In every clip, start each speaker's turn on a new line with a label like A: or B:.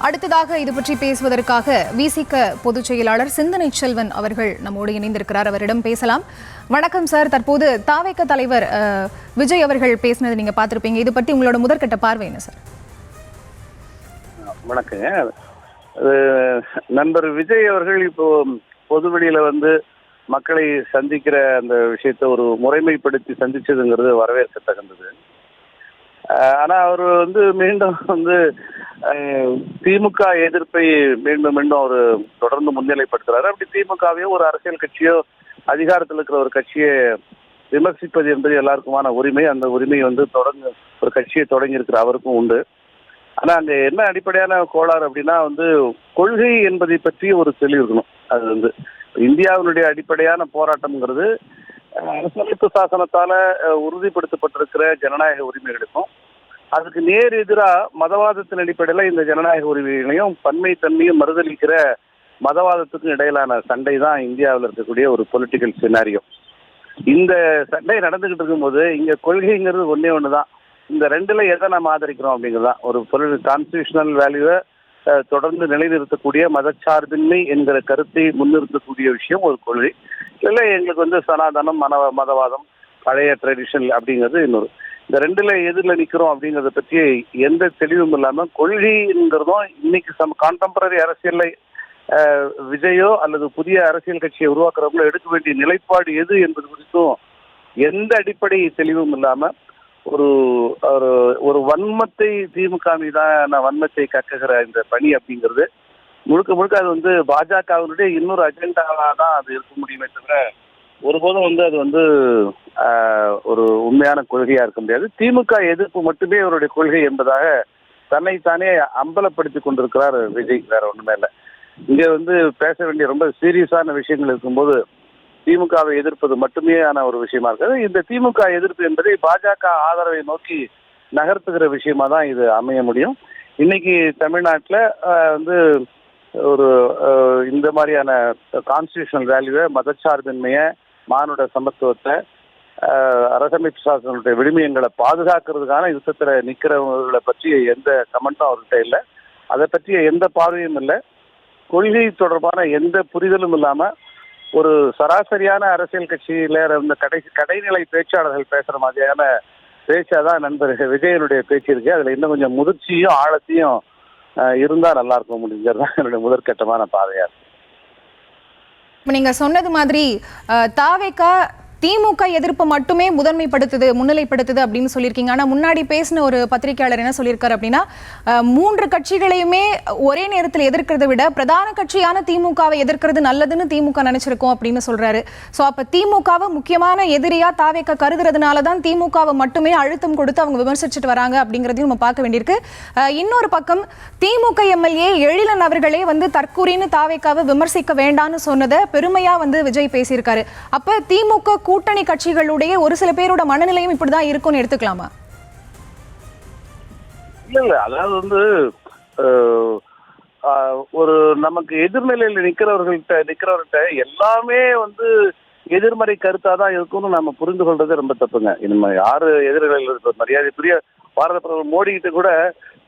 A: அடுத்ததாக இது பற்றி பேசுவதற்காக விசிக பொதுச் செயலாளர் சிந்தனை செல்வன் அவர்கள் நம்மோடு இணைந்திருக்கிறார். அவரிடம் பேசலாம். வணக்கம் சார். தற்போது தாவேக தலைவர் விஜய் அவர்கள் பேசினது நீங்க பார்த்திருப்பீங்க. இது பற்றி உங்களோட முதற்கட்ட பார்வை என்ன சார்?
B: வணக்கங்க. நண்பர் விஜய் அவர்கள் இப்போ பொதுவெளியில மக்களை சந்திக்கிற அந்த விஷயத்தை ஒரு முறைமைப்படுத்தி சந்திச்சதுங்கிறது வரவேற்கத்தகுந்தது. ஆனா அவர் மீண்டும் திமுக எதிர்ப்பை மீண்டும் அவர் தொடர்ந்து முன்னிலைப்படுத்துறாரு. அப்படி திமுகவையோ ஒரு அரசியல் கட்சியோ அதிகாரத்தில் இருக்கிற ஒரு கட்சியை விமர்சிப்பது என்பது எல்லாருக்குமான உரிமை. அந்த உரிமை தொடர்ந்து ஒரு கட்சியை தொடங்கி இருக்கிற அவருக்கும் உண்டு. ஆனா அங்க என்ன அடிப்படையான கோளாறு அப்படின்னா கொள்கை என்பதை பற்றி ஒரு தெளிவு இருக்கணும். அது இந்தியாவினுடைய அடிப்படையான போராட்டம்ங்கிறது அரசியலமைப்பு சாசனத்தால உறுதிப்படுத்தப்பட்டிருக்கிற ஜனநாயக உரிமைகளுக்கும் அதுக்கு நேர் எதிராக மதவாதத்தின் அடிப்படையில் இந்த ஜனநாயக உரிமைகளையும் பன்மை தன்மையும் மறுதளிக்கிற மதவாதத்துக்கும் இடையிலான சண்டை தான் இந்தியாவில் இருக்கக்கூடிய ஒரு பொலிட்டிக்கல் சினாரியோ. இந்த சண்டை நடந்துகிட்டு இருக்கும்போது இங்க கொள்கைங்கிறது ஒண்ணுதான். இந்த ரெண்டுல எதை நம்ம ஆதரிக்கிறோம் அப்படிங்கிறதான் ஒரு கான்ஸ்டிடியூஷனல் வேல்யூவை தொடர்ந்து நிலைநிறுத்தக்கூடிய மதச்சார்பின்மை என்கிற கருத்தை முன்னிறுத்தக்கூடிய விஷயம் ஒரு கொள்கை. இல்லை எங்களுக்கு சனாதனம் மதவாதம் பழைய ட்ரெடிஷனல் அப்படிங்கிறது இன்னொரு. இந்த ரெண்டுல எதுல நிக்கிறோம் அப்படிங்கறத பற்றி எந்த தெளிவும் இல்லாம கொள்கைங்கிறதும் இன்னைக்கு கான்டெம்பரரி அரசியலை விஜயோ அல்லது புதிய அரசியல் கட்சியை உருவாக்குறவங்களோ எடுக்க வேண்டிய நிலைப்பாடு எது என்பது குறித்தும் எந்த அடிப்படை தெளிவும் இல்லாம ஒரு ஒரு வன்மத்தை திமுக மீதான வன்மத்தை கக்குகிற இந்த பணி அப்படிங்கிறது முழுக்க அது பாஜகவினுடைய இன்னொரு அஜெண்டாவா தான் அது இருக்க முடியுமே தவிர ஒருபோதும் அது ஒரு உண்மையான கொள்கையா இருக்க முடியாது. திமுக எதிர்ப்பு மட்டுமே அவருடைய கொள்கை என்பதாக தன்னைத்தானே அம்பலப்படுத்தி கொண்டிருக்கிறார் விஜய். வேற ஒண்ணுமே இல்லை. இங்க பேச வேண்டிய ரொம்ப சீரியஸான விஷயங்கள் இருக்கும்போது திமுகவை எதிர்ப்பது மட்டுமே ஆன ஒரு விஷயமா இருக்காது. இந்த திமுக எதிர்ப்பு என்பதை பாஜக ஆதரவை நோக்கி நகர்த்துகிற விஷயமா தான் இது அமைய முடியும். இன்னைக்கு தமிழ்நாட்டில் ஒரு இந்த மாதிரியான கான்ஸ்டிடியூஷனல் வேல்யூவை மதச்சார்பின்மையை மானுட சமத்துவத்தை அரசமைப்பு சாசனத்துடைய விழுமியங்களை பாதுகாக்கிறதுக்கான யுத்தத்துல நிக்கிறவங்களை பற்றி எந்த கமெண்ட்டும் அவர்கிட்ட இல்லை. அதை பற்றிய எந்த பார்வையும் இல்லை. கொள்கை தொடர்பான எந்த புரிதலும் இல்லாம ஒரு சராசரியான அரசியல் கட்சியில இருந்த கடைநிலை பேச்சாளர்கள் பேசுற மாதிரியான பேச்சாதான் நண்பர் விஜயனுடைய பேச்சு இருக்கு. அதுல இன்னும் கொஞ்சம் முதிர்ச்சியும் ஆழத்தையும் இருந்தா நல்லா இருக்கும் முடிஞ்சதுதான் என்னுடைய முதற்கட்டமான பார்வையா இருக்கு.
A: நீங்க சொன்னது மாதிரி தாவேகா திமுக எதிர்ப்பு மட்டுமே முன்னிலைப்படுத்துது அப்படின்னு சொல்லியிருக்கீங்க. ஆனா முன்னாடி பேசின ஒரு பத்திரிகையாளர் என்ன சொல்லியிருக்காரு அப்படின்னா, மூன்று கட்சிகளையுமே ஒரே நேரத்தில் எதிர்க்கிறத விட பிரதான கட்சியான திமுகவை எதிர்க்கிறது நல்லதுன்னு திமுக நினைச்சிருக்கோம் அப்படின்னு சொல்றாரு. சோ அப்ப திமுகவை முக்கியமான எதிரியா தாவேகா கருதுறதுனாலதான் திமுகவை மட்டுமே அழுத்தம் கொடுத்து அவங்க விமர்சிச்சுட்டு வராங்க அப்படிங்கிறதையும் நம்ம பார்க்க வேண்டியிருக்கு. இன்னொரு பக்கம் திமுக எம்எல்ஏ எழிலன் அவர்களே தற்கூரின்னு தாவேகாவை விமர்சிக்க வேண்டாம்னு சொன்னதை பெருமையா விஜய் பேசியிருக்காரு. அப்ப திமுக கூட்டணி கட்சிகளுடைய ஒரு சில பேரோட மனநிலையும் இப்படிதான் இருக்கும்னு எடுத்துக்கலாமா?
B: இல்ல அதாவது ஒரு நமக்கு எதிர்நிலையில் நிக்கிறவர்கிட்ட எல்லாமே எதிர்மறை கருத்தாதான் இருக்கும்னு நம்ம புரிந்து கொள்றது ரொம்ப தப்புங்க. நம்ம யாரு எதிர்நிலையில் மரியாதைக்குரிய பாரத பிரதமர் மோடி கிட்ட கூட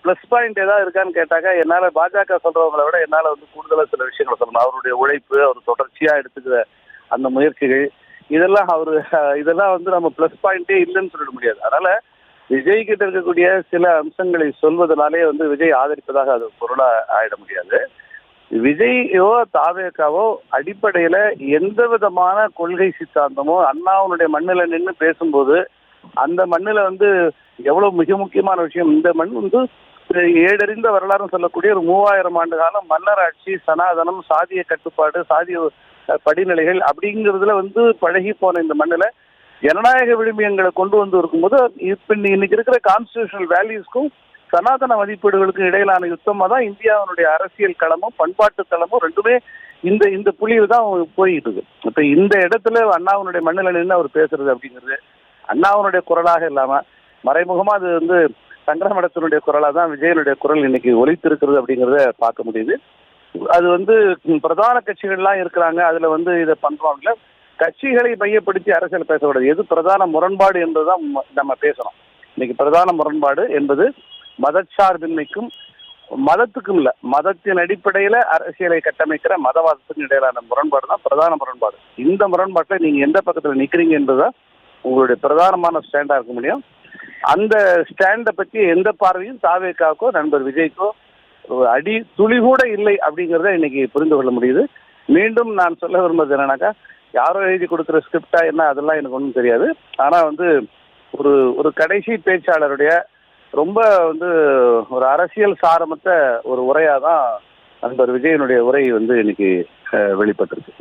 B: பிளஸ் பாயிண்ட் ஏதாவது இருக்கான்னு கேட்டாக்கா என்னால பாஜக சொல்றவங்களை விட என்னால கூடுதலா சில விஷயங்களை சொல்லணும். அவருடைய உழைப்பு, அவர் தொடர்ச்சியா எடுத்துக்கிற அந்த முயற்சிகள் இதெல்லாம் நம்ம பிளஸ் பாயிண்டே இல்லைன்னு சொல்லிட முடியாது. அதனால விஜய் கிட்ட இருக்கக்கூடிய சில அம்சங்களை சொல்வதனாலே விஜய் ஆதரிப்பதாக அது பொருளா ஆயிட முடியாது. விஜயோ தாவேகாவோ அடிப்படையில எந்த விதமான கொள்கை சித்தாந்தமோ அண்ணாவுடைய மண்ணில நின்று பேசும்போது அந்த மண்ணில எவ்வளவு மிக முக்கியமான விஷயம், இந்த மண் ஏடறிந்த வரலாறு சொல்லக்கூடிய ஒரு 3000 ஆண்டு காலம் மன்னர் ஆட்சி, சனாதனம், சாதிய கட்டுப்பாடு, சாதிய படிநிலைகள் அப்படிங்கிறதுல பழகி போன இந்த மண்ணில் ஜனநாயக விழுமியங்களை கொண்டு இருக்கும்போது இன்னைக்கு இருக்கிற கான்ஸ்டிடியூஷனல் வேல்யூஸ்க்கும் சனாதன மதிப்பீடுகளுக்கும் இடையிலான யுத்தமா தான் இந்தியாவுடைய அரசியல் களமும் பண்பாட்டு தளமும் ரெண்டுமே இந்த புள்ளியில் தான் போயிட்டு இருக்கு. இப்ப இந்த இடத்துல அண்ணாவுடைய மண்ணில் நின்று அவர் பேசுறது அப்படிங்கிறது அண்ணாவுடைய குரலாக இல்லாம மறைமுகமா அது சங்கரமடத்தினுடைய குரலா தான் விஜயனுடைய குரல் இன்னைக்கு ஒலித்திருக்கிறது அப்படிங்கிறத பார்க்க முடியுது. அது பிரதான கட்சிகள்லாம் இருக்கிறாங்க, அதுல இதை பண்றோம். கட்சிகளை மையப்படுத்தி அரசியல் பேசக்கூடாது. எது பிரதான முரண்பாடு என்பதுதான் நம்ம பேசணும். இன்னைக்கு பிரதான முரண்பாடு என்பது மதச்சார்பின்மைக்கும் மதத்துக்கும் இல்ல, மதத்தின் அடிப்படையில அரசியலை கட்டமைக்கிற மதவாதத்துக்கும் இடையிலான முரண்பாடு தான் பிரதான முரண்பாடு. இந்த முரண்பாட்டில் நீங்க எந்த பக்கத்துல நிக்கிறீங்க என்பதுதான் உங்களுடைய பிரதானமான ஸ்டாண்டா இருக்க முடியும். அந்த ஸ்டாண்டை பத்தி எந்த பார்வையும் தாவேக்காவுக்கோ நண்பர் விஜய்க்கோ அடி துளி கூட இல்லை அப்படிங்கிறத இன்னைக்கு புரிந்து கொள்ள முடியுது. மீண்டும் நான் சொல்ல விரும்புறது என்னன்னாக்கா, யாரோ எழுதி கொடுக்குற ஸ்கிரிப்டா என்ன அதெல்லாம் எனக்கு ஒன்றும் தெரியாது. ஆனா வந்து ஒரு ஒரு கடைசி பேச்சாளருடைய ரொம்ப வந்து ஒரு அரசியல் சாரமற்ற ஒரு உரையா தான் நண்பர் விஜயனுடைய உரை வந்து இன்னைக்கு வெளிப்பட்டிருக்கு.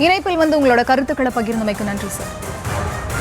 A: இணைப்பில் வந்து உங்களோட கருத்துக்களை பகிர்ந்தமைக்கு நன்றி சார்.